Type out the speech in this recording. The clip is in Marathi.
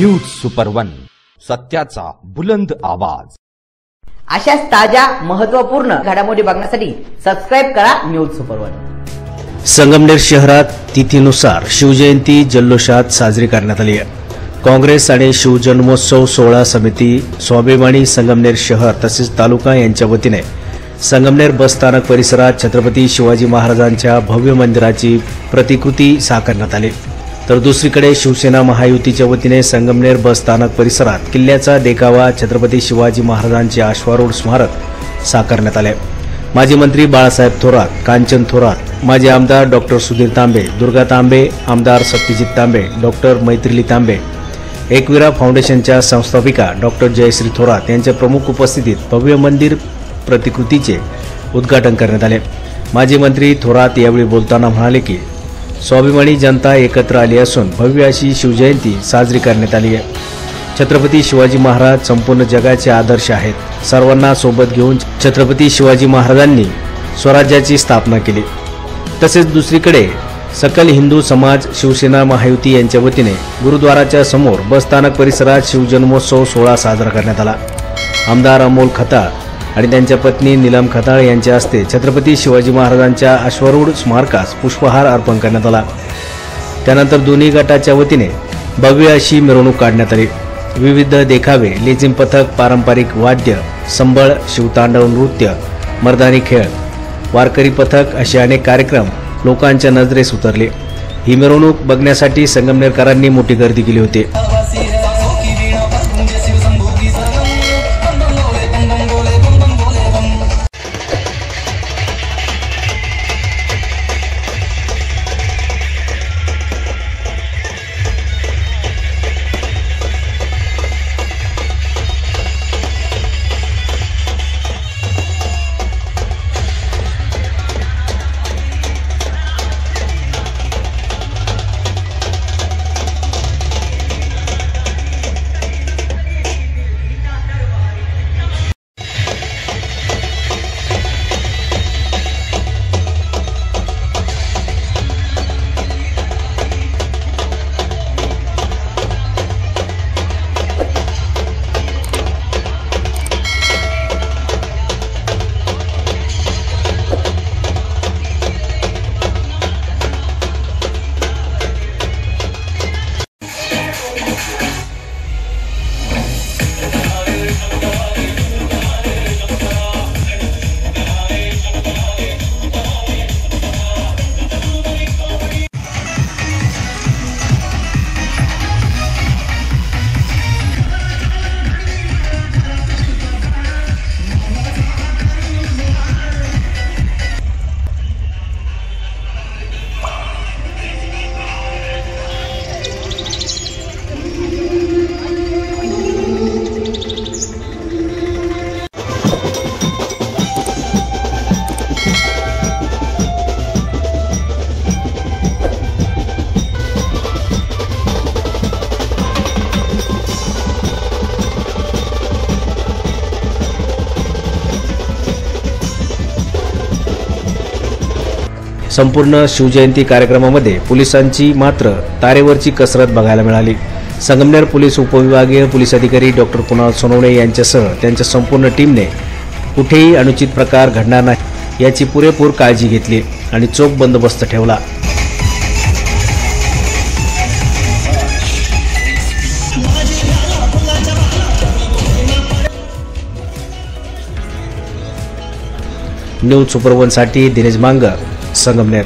न्यूज सुपर वन, सत्याचा बुलंद आवाज। अशाच ताज्या महत्त्वपूर्ण घडामोडी बघण्यासाठी सबस्क्राइब करा न्यूज सुपर वन। संगमनेर शहरात तिथीनुसार शिवजयंती जल्लोषात साजरी करण्यात आली आहे। काँग्रेस आणि शिवजन्मोत्सव सोहळा समिती, स्वाभिमानी संगमनेर शहर तसेच तालुका यांच्या वतीने संगमनेर बस स्थानक परिसरात छत्रपती शिवाजी महाराजांच्या भव्य मंदिराची प्रतिकृती साकारण्यात आली। तर दुसरीकडे शिवसेना महायुतीच्या वतीने संगमनेर बस स्थानक परिसरात किल्ल्याचा देखावा छत्रपती शिवाजी महाराजांचे अश्वारूढ स्मारक साकारण्यात आले। माजी मंत्री बाळासाहेब थोरात, कांचन थोरात, माजी आमदार डॉक्टर सुधीर तांबे, दुर्गा तांबे, आमदार सत्यजित तांबे, डॉक्टर मैत्रिली तांबे, एकविरा फाउंडेशनच्या संस्थापिका डॉक्टर जयश्री थोरात यांच्या प्रमुख उपस्थितीत भव्य मंदिर प्रतिकृतीचे उद्घाटन करण्यात आले। माजी मंत्री थोरात यावेळी बोलताना म्हणाले की स्वाभिमानी जनता एकत्र आली असून भव्य अशी शिवजयंती साजरी करण्यात आली आहे। छत्रपती शिवाजी महाराज संपूर्ण जगाचे आदर्श आहेत। सर्वांना सोबत घेऊन छत्रपती शिवाजी महाराजांनी स्वराज्याची स्थापना केली। तसेच दुसरीकडे सकल हिंदू समाज शिवसेना महायुती यांच्या वतीने गुरुद्वाराच्या समोर बस स्थानक परिसरात शिवजन्मोत्सव सोहळा साजरा करण्यात आला। आमदार अमोल खताळ आणि त्यांच्या पत्नी नीलम खताळ यांच्या हस्ते छत्रपती शिवाजी महाराजांच्या अश्वारूढ स्मारकास पुष्पहार अर्पण करण्यात आला। त्यानंतर दोन्ही गटाच्या वतीने भव्य अशी मिरवणूक काढण्यात आली। विविध देखावे, लेझिम पथक, पारंपरिक वाद्य, संबळ, शिवतांडव नृत्य, मर्दानी खेळ, वारकरी पथक असे अनेक कार्यक्रम लोकांच्या नजरेस उतरले। ही मिरवणूक बघण्यासाठी संगमनेरकरांनी मोठी गर्दी केली होती। संपूर्ण शिवजयंती कार्यक्रमामध्ये पोलिसांची मात्र तारेवरची कसरत बघायला मिळाली। संगमनेर पोलीस उपविभागीय पोलीस अधिकारी डॉक्टर कुणाल सोनवणे यांच्यासह त्यांच्या संपूर्ण टीमने कुठेही अनुचित प्रकार घडणार नाही याची पुरेपूर काळजी घेतली आणि चोख बंदोबस्त ठेवला। न्यूज सुपर वन साठी दिनेश मांगर, संगमनेर।